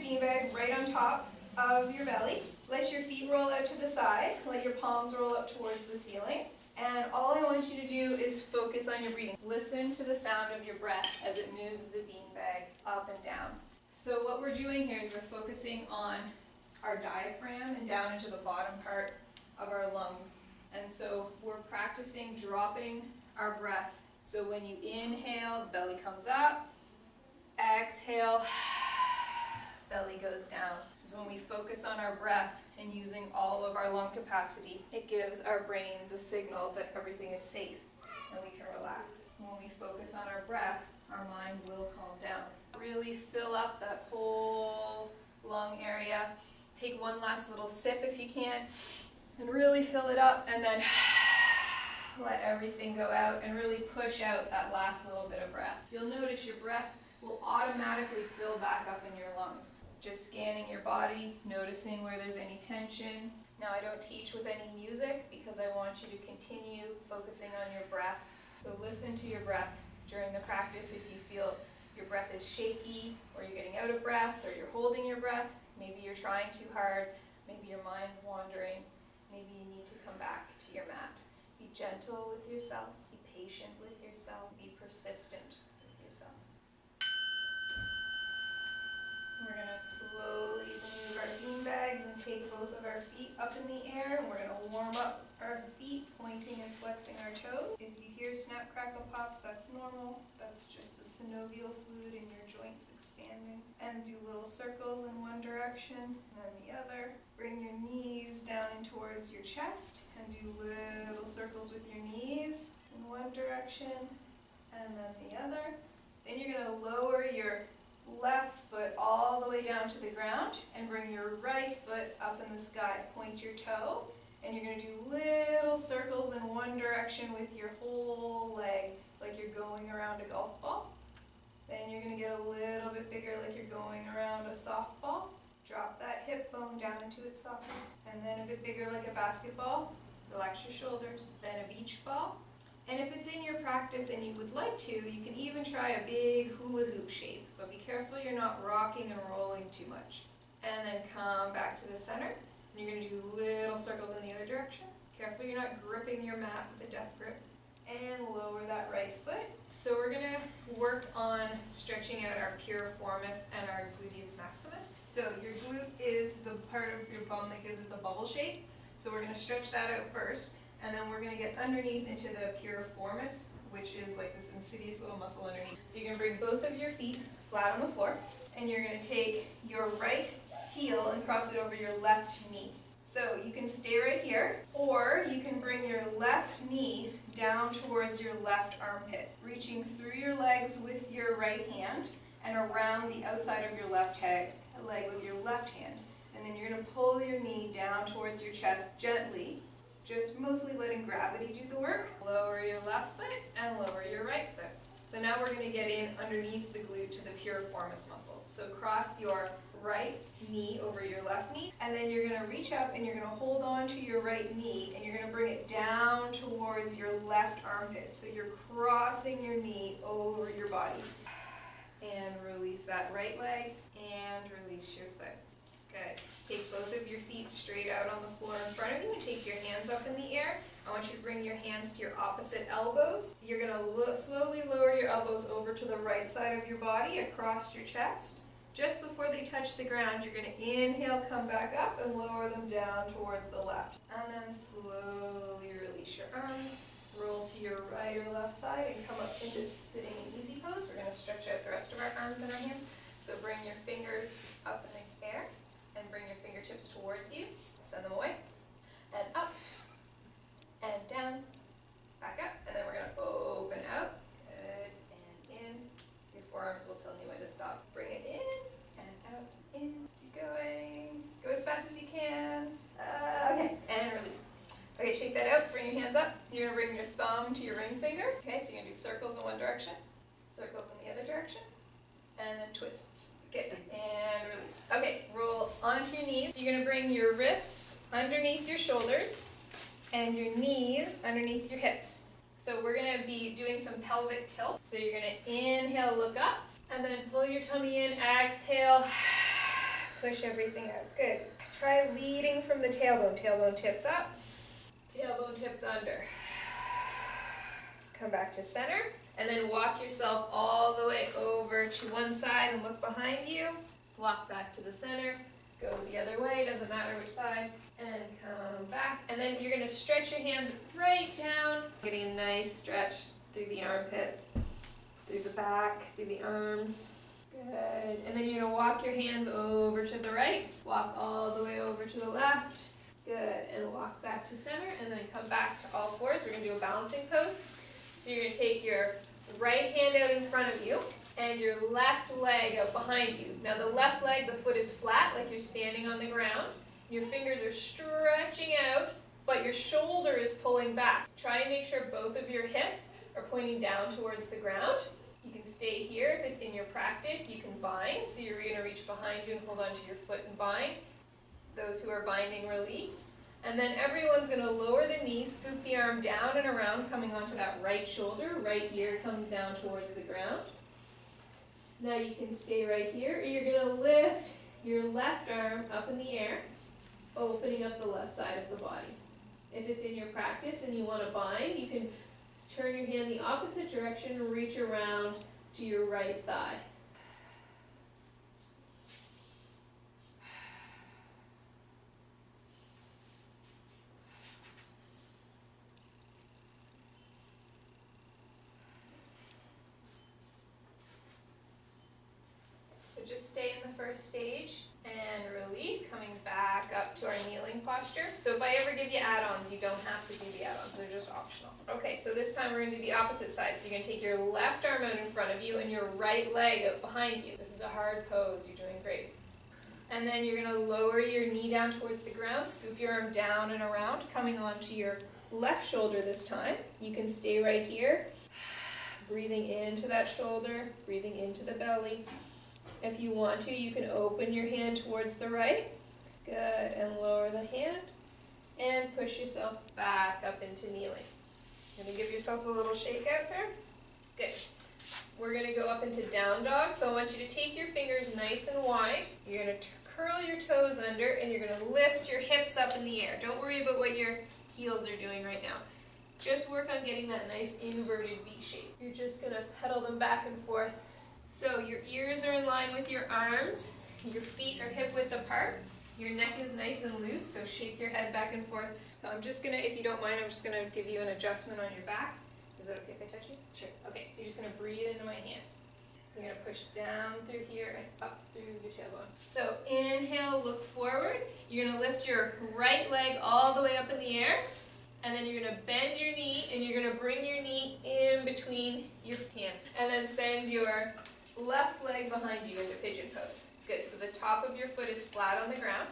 beanbag right on top of your belly. Let your feet roll out to the side. Let your palms roll up towards the ceiling. And all I want you to do is focus on your breathing. Listen to the sound of your breath as it moves the beanbag up and down. So what we're doing here is we're focusing on our diaphragm and down into the bottom part of our lungs. And so we're practicing dropping our breath. So when you inhale, the belly comes up. Exhale, belly goes down. So when we focus on our breath and using all of our lung capacity, it gives our brain the signal that everything is safe and we can relax. When we focus on our breath, our mind will calm down. Really fill up that whole lung area. Take one last little sip if you can, and really fill it up, and then let everything go out and really push out that last little bit of breath. You'll notice your breath will automatically fill back up in your lungs. Just scanning your body, noticing where there's any tension. Now I don't teach with any music because I want you to continue focusing on your breath. So listen to your breath during the practice. If you feel your breath is shaky, or you're getting out of breath, or you're holding your breath, maybe you're trying too hard, maybe your mind's wandering, maybe you need to come back to your mat. Be gentle with yourself, be patient with yourself, be persistent with yourself. We're going to slowly move our beanbags and take both of our feet up in the air, and we're going to warm up our feet, pointing and flexing our toes. If you hear snap, crackle, pops, that's normal. That's just the synovial fluid in your joints expanding. And do little circles in one direction and then the other. Bring your knees down in towards your chest and do little circles with your knees in one direction and then the other. Then you're going to lower your left foot all the way down to the ground and bring your right foot up in the sky. Point your toe, and you're going to do little circles in one direction with your whole leg, like you're going around a golf ball. Then you're going to get a little bit bigger, like you're going around a softball. Drop that hip bone down into its socket. And then a bit bigger, like a basketball. Relax your shoulders. Then a beach ball. And if it's in your practice and you would like to, you can even try a big hula hoop shape. But be careful you're not rocking and rolling too much. And then come back to the center. And you're going to do little circles in the other direction. Careful you're not gripping your mat with a death grip. And lower that right foot. So we're going to work on stretching out our piriformis and our gluteus maximus. So your glute is the part of your bum that gives it the bubble shape. So we're going to stretch that out first. And then we're going to get underneath into the piriformis, which is like this insidious little muscle underneath. So you're going to bring both of your feet flat on the floor, and you're going to take your right heel and cross it over your left knee. So you can stay right here, or you can bring your left knee down towards your left armpit, reaching through your legs with your right hand and around the outside of your left leg with your left hand. And then you're going to pull your knee down towards your chest gently, just mostly letting gravity do the work. Lower your left foot and lower your right foot. So now we're going to get in underneath the glute to the piriformis muscle. So cross your right knee over your left knee, and then you're going to reach up and you're going to hold on to your right knee, and you're going to bring it down towards your left armpit. So you're crossing your knee over your body. And release that right leg and release your foot. Good. Take both of your feet straight out on the floor in front of you and take your hands up in the air. I want you to bring your hands to your opposite elbows. You're going to slowly lower your elbows over to the right side of your body across your chest. Just before they touch the ground, you're going to inhale, come back up, and lower them down towards the left. And then slowly release your arms. Roll to your right or left side and come up into sitting in easy pose. We're going to stretch out the rest of our arms and our hands. So bring your fingers up in the air and bring your fingertips towards you. Send them away. And up. And down. Back up. And then we're going to open out. Good. And in. Your forearms will tell you when to stop. Bring it in and out. In. Keep going. Go as fast as you can. Okay. And release. Okay, shake that out. Bring your hands up. You're going to bring your thumb to your ring finger. Okay, so you're going to do circles in one direction, circles in the other direction, and then twists. Good. And release. Okay, roll onto your knees. So you're going to bring your wrists underneath your shoulders and your knees underneath your hips. So we're going to be doing some pelvic tilt. So you're going to inhale, look up, and then pull your tummy in. Exhale. push everything out. Good. Try leading from the tailbone. Tailbone tips up, tailbone tips under. Come back to center, and then walk yourself all the way over to one side and look behind you. Walk back to the center, go the other way, doesn't matter which side, and come back. And then you're gonna stretch your hands right down, getting a nice stretch through the armpits, through the back, through the arms. Good. And then you're gonna walk your hands over to the right, walk all the way over to the left. Good. And walk back to center, and then come back to all fours. We're gonna do a balancing pose. So you're gonna take your right hand out in front of you, and your left leg out behind you. Now the left leg, the foot is flat, like you're standing on the ground. Your fingers are stretching out, but your shoulder is pulling back. Try and make sure both of your hips are pointing down towards the ground. You can stay here if it's in your practice. You can bind, so you're going to reach behind you and hold onto your foot and bind. Those who are binding, release. And then everyone's going to lower the knees, scoop the arm down and around, coming onto that right shoulder. Right ear comes down towards the ground. Now you can stay right here, or you're going to lift your left arm up in the air, opening up the left side of the body. If it's in your practice and you want to bind, you can turn your hand the opposite direction and reach around to your right thigh. So just stay in the first stage and release, coming back up to our kneeling posture. So if I ever give you add-ons, you don't have to do the add-ons, they're just optional. Okay, so this time we're going to do the opposite side. So you're going to take your left arm out in front of you and your right leg out behind you. This is a hard pose, you're doing great. And then you're going to lower your knee down towards the ground, scoop your arm down and around, coming onto your left shoulder this time. You can stay right here, breathing into that shoulder, breathing into the belly. If you want to, you can open your hand towards the right. Good, and lower the hand, and push yourself back up into kneeling. You're going to give yourself a little shake out there. Good. We're going to go up into down dog, so I want you to take your fingers nice and wide. You're going to curl your toes under, and you're going to lift your hips up in the air. Don't worry about what your heels are doing right now. Just work on getting that nice inverted V shape. You're just going to pedal them back and forth. So your ears are in line with your arms, your feet are hip width apart, your neck is nice and loose, so shake your head back and forth. So I'm just going to, if you don't mind, I'm just going to give you an adjustment on your back. Is that okay if I touch you? Sure. Okay, so you're just going to breathe into my hands. So you're going to push down through here and up through your tailbone. So inhale, look forward. You're going to lift your right leg all the way up in the air. And then you're going to bend your knee, and you're going to bring your knee in between your hands. And then send your left leg behind you into pigeon pose. Good, so the top of your foot is flat on the ground.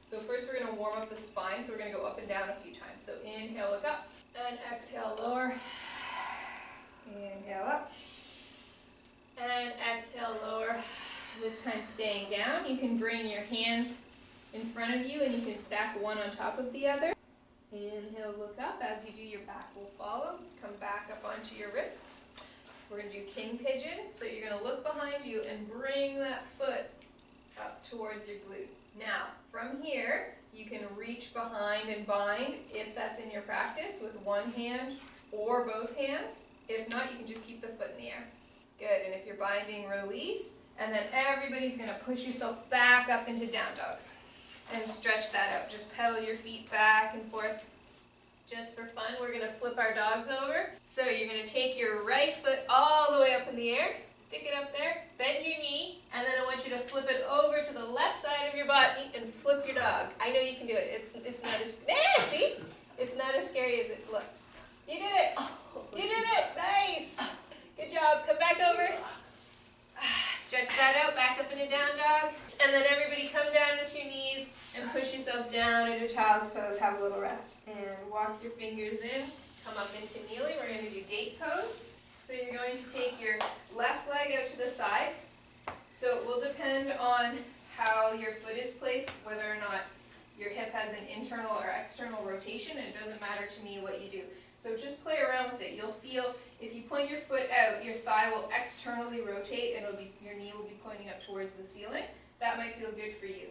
So first we're going to warm up the spine, so we're going to go up and down a few times. So inhale, look up, and exhale, lower. Inhale up, and exhale, lower. This time staying down. You can bring your hands in front of you, and you can stack one on top of the other. Inhale, look up. As you do, your back will follow. Come back up onto your wrists. We're going to do king pigeon, so you're going to look behind you and bring that foot up towards your glute. Now, from here, you can reach behind and bind, if that's in your practice, with one hand or both hands. If not, you can just keep the foot in the air. Good, and if you're binding, release, and then everybody's going to push yourself back up into down dog. And stretch that out. Just pedal your feet back and forth. Just for fun, we're going to flip our dogs over. So you're going to take your right foot all the way up in the air, stick it up there, bend your knee, and then I want you to flip it over to the left side of your body and flip your dog. I know you can do it. It's not as, see? It's not as scary as it looks. You did it. You did it. Nice. Good job. Come back over. Stretch that out, back up into down dog. And then everybody come down into your knees and push yourself down into child's pose. Have a little rest. And walk your fingers in. Come up into kneeling. We're going to do gate pose. So you're going to take your left leg out to the side. So it will depend on how your foot is placed, whether or not your hip has an internal or external rotation. It doesn't matter to me what you do. So just play around with it. You'll feel, if you point your foot out, your thigh will externally rotate and your knee will be pointing up towards the ceiling. That might feel good for you.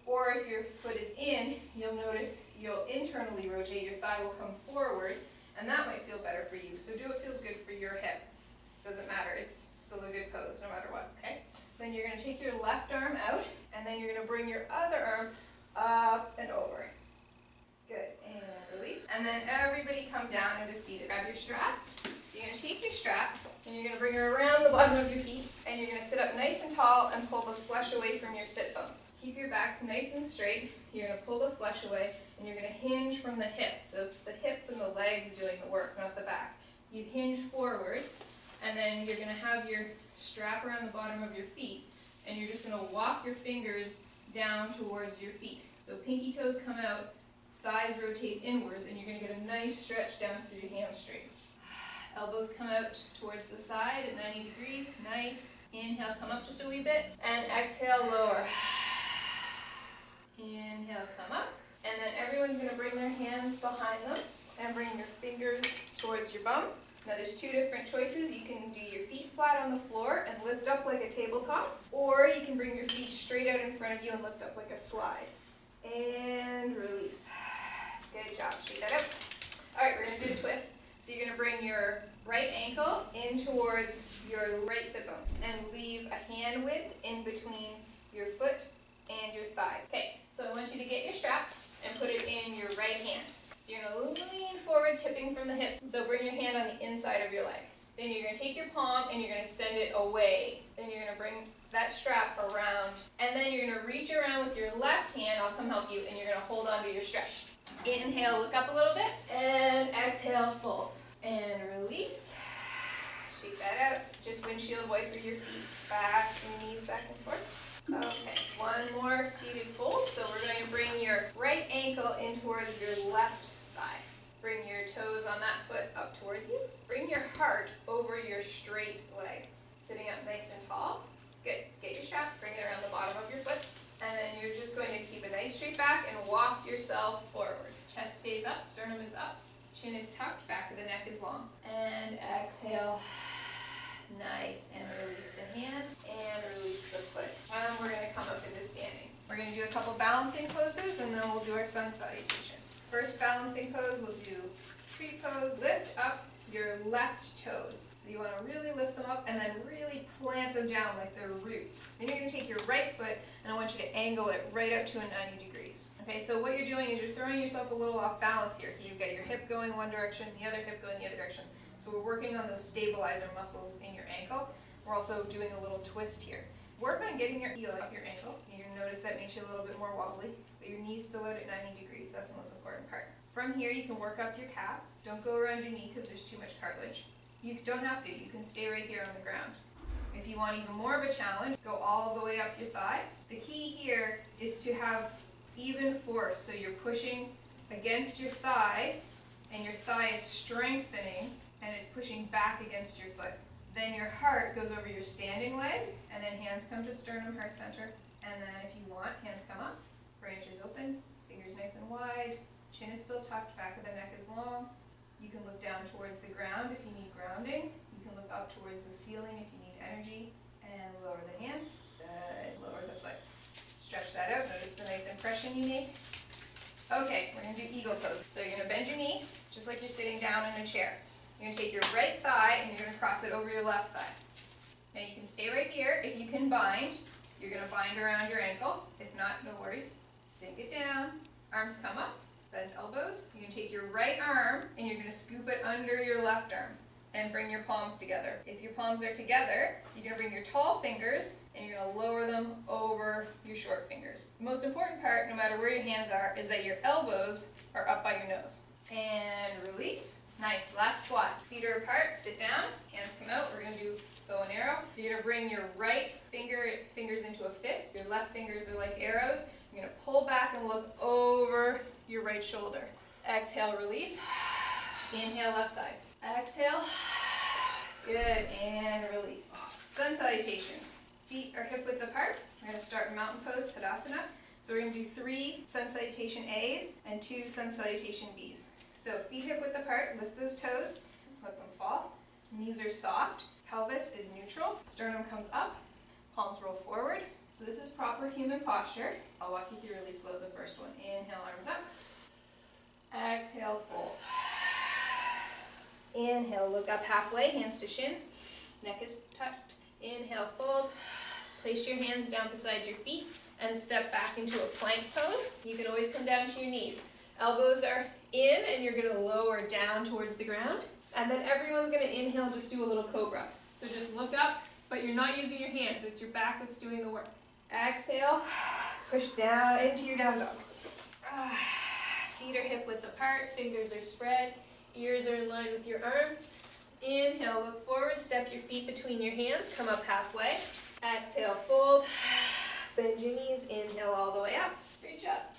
Or if your foot is in, you'll notice you'll internally rotate, your thigh will come forward, and that might feel better for you. So do what feels good for your hip. Doesn't matter, it's still a good pose no matter what, okay? Then you're gonna take your left arm out, and then you're gonna bring your other arm up and over. Good, and release. And then everybody come down into seated. Grab your straps. So you're gonna take your strap, and you're gonna bring it around the bottom of your feet, and you're gonna sit up nice and tall and pull the flesh away from your sit bones. Keep your backs nice and straight. You're gonna pull the flesh away, and you're gonna hinge from the hips. So it's the hips and the legs doing the work, not the back. You hinge forward, and then you're gonna have your strap around the bottom of your feet, and you're just gonna walk your fingers down towards your feet. So pinky toes come out, thighs rotate inwards, and you're gonna get a nice stretch down through your hamstrings. Elbows come out towards the side at 90 degrees, nice. Inhale, come up just a wee bit, and exhale, lower. Inhale, come up, and then everyone's gonna bring their hands behind them, and bring your fingers towards your bum. Now there's two different choices. You can do your feet flat on the floor and lift up like a tabletop, or you can bring your feet straight out in front of you and lift up like a slide. And release. Good job, shake that out. All right, we're gonna do a twist. So you're gonna bring your right ankle in towards your right sit bone and leave a hand width in between your foot and your thigh. Okay, so I want you to get your strap and put it in your right hand. So you're gonna lean forward, tipping from the hips. So bring your hand on the inside of your leg. Then you're gonna take your palm and you're gonna send it away. Then you're gonna bring that strap around, and then you're gonna reach around with your left hand, I'll come help you, and you're gonna hold on to your strap. Inhale, look up a little bit, and exhale, fold. And release. Shake that out. Just windshield wiper your feet back, your knees back and forth. Okay, one more seated fold. So we're going to bring your right ankle in towards your left thigh. Bring your toes on that foot up towards you. Bring your heart over your straight leg. Sitting up nice and tall. Good. Get your strap, bring it around the bottom of your foot. And then you're just going to keep a nice straight back and walk yourself forward. Chest stays up, sternum is up. Chin is tucked, back of the neck is long. And exhale. Nice. And release the hand and release the foot. And we're going to come up into standing. We're going to do a couple balancing poses, and then we'll do our sun salutations. First balancing pose, we'll do tree pose. Lift up your left toes. So you want to really lift them up and then really plant them down like they're roots. Then you're going to take your right foot, and I want you to angle it right up to a 90 degrees. Okay, so what you're doing is you're throwing yourself a little off balance here because you've got your hip going one direction, the other hip going the other direction. So we're working on those stabilizer muscles in your ankle. We're also doing a little twist here. Work on getting your heel up your ankle. You're going to notice that makes you a little bit more wobbly, but your knee's still out at 90 degrees. That's the most important part. From here, you can work up your calf. Don't go around your knee because there's too much cartilage. You don't have to. You can stay right here on the ground. If you want even more of a challenge, go all the way up your thigh. The key here is to have even force. So you're pushing against your thigh, and your thigh is strengthening, and it's pushing back against your foot. Then your heart goes over your standing leg, and then hands come to sternum, heart center. And then if you want, hands come up, branches open, fingers nice and wide, chin is still tucked, back of the neck is long. You can look down towards the ground if you need grounding. You can look up towards the ceiling if you need energy. And lower the hands, and lower the foot. Stretch that out, notice the nice impression you made. Okay, we're gonna do eagle pose. So you're gonna bend your knees, just like you're sitting down in a chair. You're gonna take your right thigh and you're gonna cross it over your left thigh. Now you can stay right here. If you can bind, you're gonna bind around your ankle. If not, no worries. Sink it down, arms come up, bend elbows. You're gonna take your right arm and you're gonna scoop it under your left arm and bring your palms together. If your palms are together, you're gonna bring your tall fingers and you're gonna lower them over your short fingers. The most important part, no matter where your hands are, is that your elbows are up by your nose. And release. Nice, last squat. Feet are apart, sit down, hands come out. We're gonna do bow and arrow. You're gonna bring your right fingers into a fist. Your left fingers are like arrows. You're gonna pull back and look over your right shoulder. Exhale, release. Inhale, left side. Exhale. Good, and release. Sun salutations. Feet are hip width apart. We're gonna start in mountain pose, Tadasana. So we're gonna do 3 sun salutation A's and 2 sun salutation B's. So feet hip width apart, lift those toes, let them fall. Knees are soft, pelvis is neutral, sternum comes up, palms roll forward, So this is proper human posture. I'll walk you through really slow the first one. Inhale, arms up. Exhale, fold. Inhale, look up halfway, hands to shins. Neck is tucked. Inhale, fold. Place your hands down beside your feet and step back into a plank pose. You can always come down to your knees. Elbows are in and you're gonna lower down towards the ground. And then everyone's gonna inhale, just do a little cobra. So just look up, but you're not using your hands. It's your back that's doing the work. Exhale, push down into your down dog. Feet are hip width apart, fingers are spread, ears are in line with your arms. Inhale, look forward, step your feet between your hands, come up halfway. Exhale, fold, bend your knees, inhale all the way up, reach up.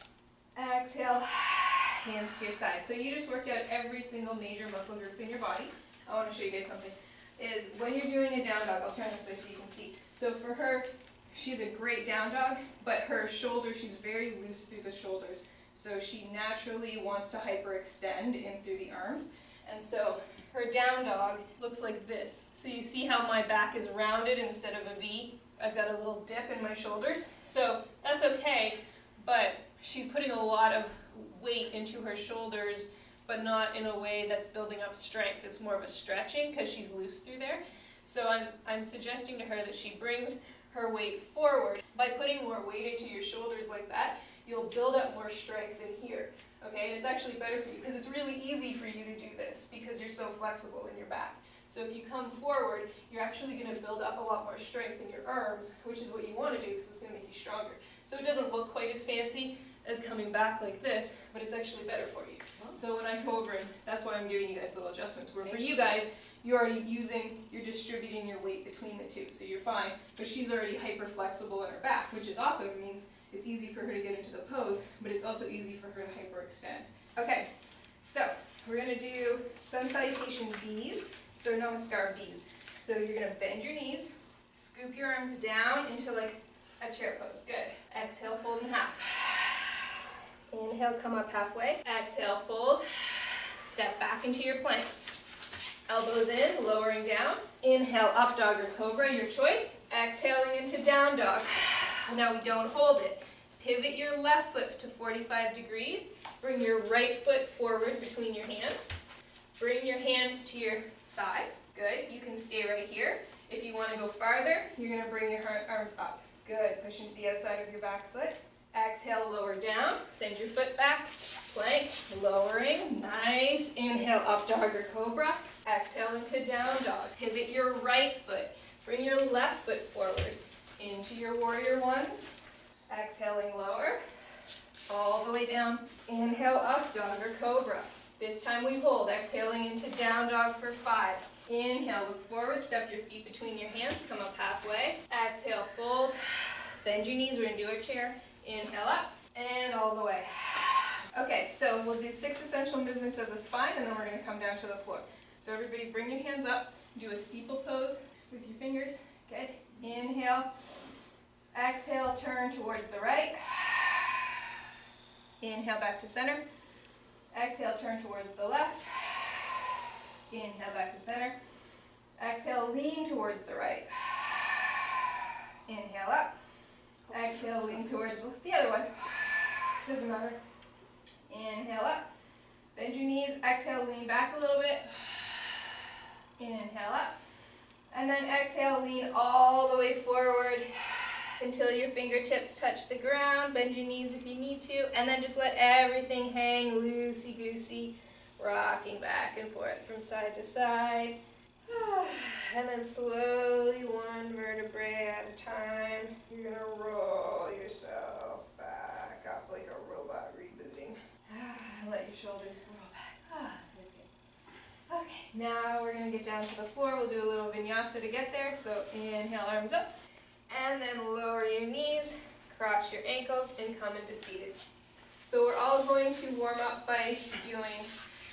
Exhale, hands to your side. So you just worked out every single major muscle group in your body. I want to show you guys something. Is when you're doing a down dog, I'll turn this way so you can see. So for her, she's a great down dog, but her shoulders, she's very loose through the shoulders. So she naturally wants to hyperextend in through the arms. And so her down dog looks like this. So you see how my back is rounded instead of a V? I've got a little dip in my shoulders. So that's okay, but she's putting a lot of weight into her shoulders, but not in a way that's building up strength. It's more of a stretching because she's loose through there. So I'm suggesting to her that she brings her weight forward. By putting more weight into your shoulders like that, you'll build up more strength in here. Okay, and it's actually better for you because it's really easy for you to do this because you're so flexible in your back. So if you come forward, you're actually going to build up a lot more strength in your arms, which is what you want to do because it's going to make you stronger. So it doesn't look quite as fancy as coming back like this, but it's actually better for you. So when I go over, and that's why I'm giving you guys little adjustments, where for you guys, you're already you're distributing your weight between the two, so you're fine, but she's already hyper flexible in her back, which is also means it's easy for her to get into the pose, but it's also easy for her to hyperextend. Okay, so we're going to do sun salutation V's, so namaskar V's. So you're going to bend your knees, scoop your arms down into like a chair pose. Good. Exhale, fold in half. Inhale, come up halfway. Exhale, fold. Step back into your planks. Elbows in, lowering down. Inhale, up dog or cobra, your choice. Exhaling into down dog. Now we don't hold it. Pivot your left foot to 45 degrees. Bring your right foot forward between your hands. Bring your hands to your thigh. Good. You can stay right here. If you want to go farther, you're going to bring your arms up. Good. Push into the outside of your back foot. Exhale, lower down. Send your foot back. Plank. Lowering. Nice. Inhale, up dog or cobra. Exhale into down dog. Pivot your right foot. Bring your left foot forward into your warrior ones. Exhaling lower. All the way down. Inhale, up dog or cobra. This time we hold. Exhaling into down dog for 5. Inhale, look forward. Step your feet between your hands. Come up halfway. Exhale, fold. Bend your knees. We're going to do a chair. Inhale up and all the way. Okay, so we'll do 6 essential movements of the spine and then we're going to come down to the floor. So everybody bring your hands up, do a steeple pose with your fingers. Good. Inhale. Exhale, turn towards the right. Inhale back to center. Exhale, turn towards the left. Inhale back to center. Exhale, lean towards the right. Inhale up. Exhale, lean towards the other one. Doesn't matter. Inhale up. Bend your knees. Exhale, lean back a little bit. Inhale up. And then exhale, lean all the way forward until your fingertips touch the ground. Bend your knees if you need to. And then just let everything hang loosey-goosey, rocking back and forth from side to side. And then slowly, one vertebrae at a time, you're going to roll yourself back up like a robot rebooting. Let your shoulders roll back. That's good. Okay, now we're going to get down to the floor. We'll do a little vinyasa to get there. So inhale, arms up. And then lower your knees, cross your ankles, and come into seated. So we're all going to warm up by doing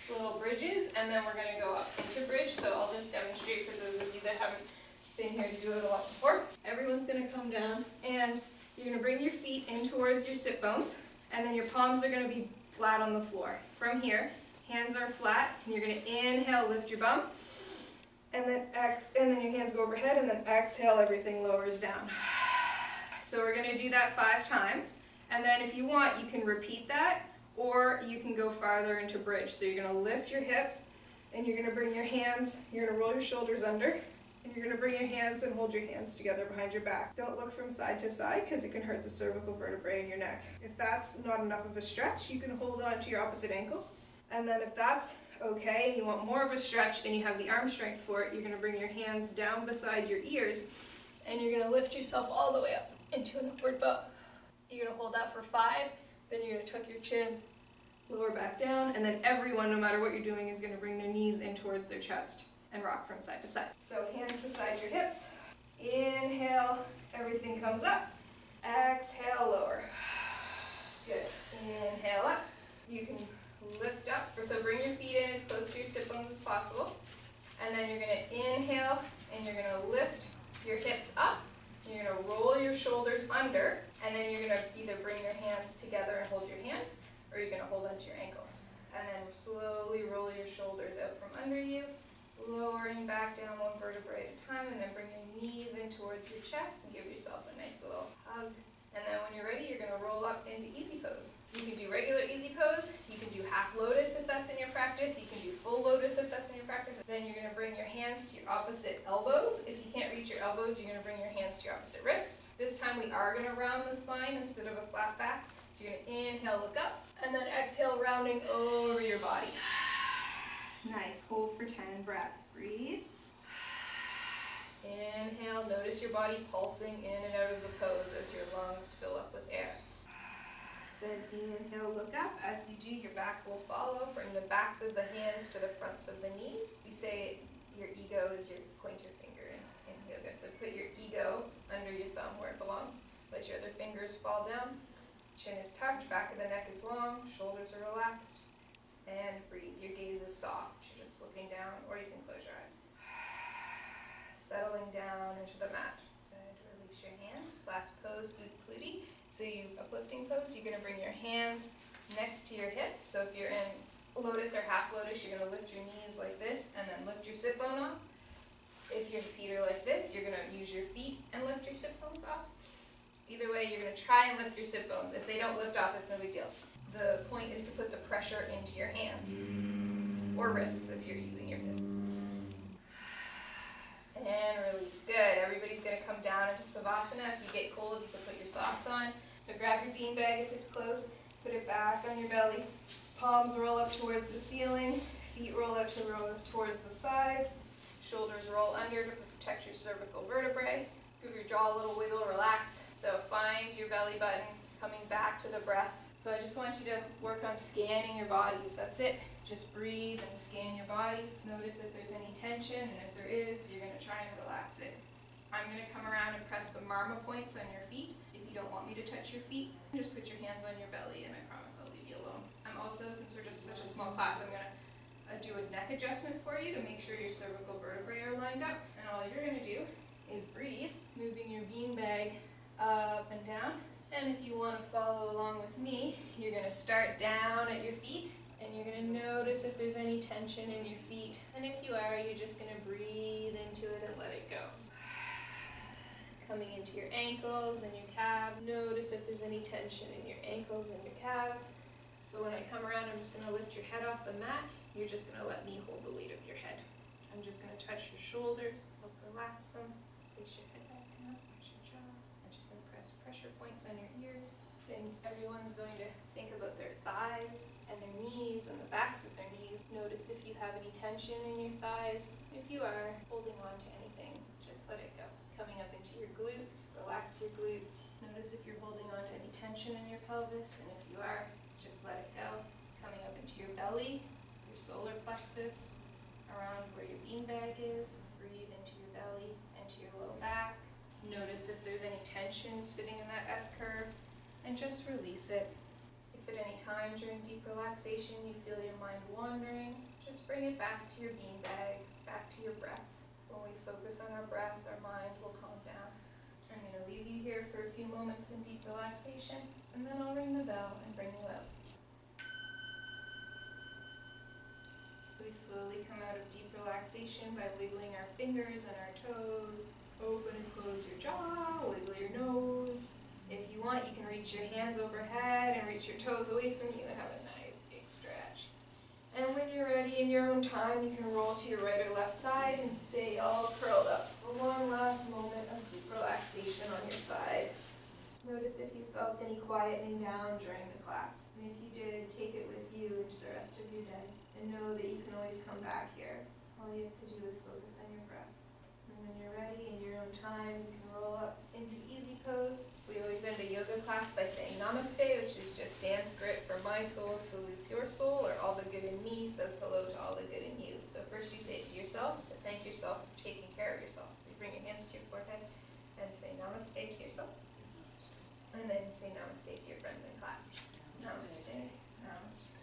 little bridges, and then we're going to go up into bridge. So I'll just demonstrate for those of you that haven't been here to do it a lot before. Everyone's going to come down, and you're going to bring your feet in towards your sit bones, and then your palms are going to be flat on the floor. From here, hands are flat, and you're going to inhale, lift your bum, and then your hands go overhead, and then exhale, everything lowers down. So we're going to do that 5 times. And then if you want, you can repeat that, or you can go farther into bridge. So you're going to lift your hips, and you're going to bring your hands, you're going to roll your shoulders under, and you're going to bring your hands and hold your hands together behind your back. Don't look from side to side because it can hurt the cervical vertebrae in your neck. If that's not enough of a stretch, you can hold on to your opposite ankles. And then if that's okay, and you want more of a stretch and you have the arm strength for it, you're going to bring your hands down beside your ears, and you're going to lift yourself all the way up into an upward bow. You're going to hold that for 5, then you're going to tuck your chin, lower back down, and then everyone, no matter what you're doing, is going to bring their knees in towards their chest and rock from side to side. So hands beside your hips. Inhale, everything comes up. Exhale, lower. Good. Inhale up. You can lift up, so bring your feet in as close to your sit bones as possible. And then you're going to inhale, and you're going to lift your hips up. You're going to roll your shoulders under, and then you're going to either bring your hands together and hold your hands, or you're going to hold onto your ankles. And then slowly roll your shoulders out from under you, lowering back down 1 vertebrae at a time, and then bring your knees in towards your chest and give yourself a nice little hug. And then when you're ready, you're going to roll up into easy pose. You can do regular easy pose, you can do half lotus if that's in your practice, you can do full lotus if that's in your practice. Then you're going to bring your hands to your opposite elbows. If you can't reach your elbows, you're going to bring your hands to your opposite wrists. This time we are going to round the spine instead of a flat back. So you're going to inhale, look up, and then exhale, rounding over your body. Nice, hold for 10 breaths, breathe. Inhale, notice your body pulsing in and out of the pose as your lungs fill up with air. Then inhale, look up. As you do, your back will follow. Bring the backs of the hands to the fronts of the knees. We say your ego is your pointer finger in yoga. So put your ego under your thumb where it belongs. Let your other fingers fall down. Chin is tucked, back of the neck is long, shoulders are relaxed. And breathe. Your gaze is soft. You're just looking down, or you can close your eyes. Settling down into the mat. Good. Release your hands. Last pose, Utpliti. So you uplifting pose, you're going to bring your hands next to your hips. So if you're in lotus or half lotus, you're going to lift your knees like this and then lift your sit bone off. If your feet are like this, you're going to use your feet and lift your sit bones off. Either way, you're going to try and lift your sit bones. If they don't lift off, it's no big deal. The point is to put the pressure into your hands or wrists if you're using your fists. And release. Good. Everybody's going to come down into Savasana. If you get cold, you can put your socks on. So grab your beanbag if it's close. Put it back on your belly. Palms roll up towards the ceiling. Feet roll out towards the sides. Shoulders roll under to protect your cervical vertebrae. Give your jaw a little wiggle, relax. So find your belly button, coming back to the breath. So I just want you to work on scanning your bodies. That's it. Just breathe and scan your bodies. Notice if there's any tension, and if there is, you're going to try and relax it. I'm going to come around and press the marma points on your feet. If you don't want me to touch your feet, just put your hands on your belly, and I promise I'll leave you alone. I'm also, since we're just such a small class, I'm going to do a neck adjustment for you to make sure your cervical vertebrae are lined up. And all you're going to do is breathe, moving your beanbag up and down. And if you want to follow along with me, you're going to start down at your feet. And you're going to notice if there's any tension in your feet. And if you are, you're just going to breathe into it and let it go. Coming into your ankles and your calves. Notice if there's any tension in your ankles and your calves. So when I come around, I'm just going to lift your head off the mat. You're just going to let me hold the weight of your head. I'm just going to touch your shoulders, help relax them. Place your head back down, touch your jaw. I'm just going to press pressure points on your ears. Then everyone's going to think about their thighs and their knees and the backs of their knees. Notice if you have any tension in your thighs. If you are holding on to anything, just let it go. Coming up into your glutes, relax your glutes. Notice if you're holding on to any tension in your pelvis, and if you are, just let it go. Coming up into your belly, your solar plexus, around where your beanbag is. Breathe into your belly, into your low back. Notice if there's any tension sitting in that S-curve, and just release it. If at any time during deep relaxation you feel your mind wandering, just bring it back to your beanbag, back to your breath. When we focus on our breath, our mind will calm down. I'm going to leave you here for a few moments in deep relaxation, and then I'll ring the bell and bring you out. We slowly come out of deep relaxation by wiggling our fingers and our toes, Open and close your jaw, wiggle your nose. If you want, you can reach your hands overhead and reach your toes away from you and have a nice big stretch. And when you're ready in your own time, you can roll to your right or left side and stay all curled up for one last moment of deep relaxation on your side. Notice if you felt any quietening down during the class. And if you did, take it with you into the rest of your day. And know that you can always come back here. All you have to do is focus on your breath. And when you're ready in your own time, you can roll up into easy pose. We always end a yoga class by saying namaste, which is just Sanskrit for my soul salutes your soul, or all the good in me says hello to all the good in you. So first you say it to yourself, to thank yourself for taking care of yourself. So you bring your hands to your forehead and say namaste to yourself. And then say namaste to your friends in class. Namaste. Namaste.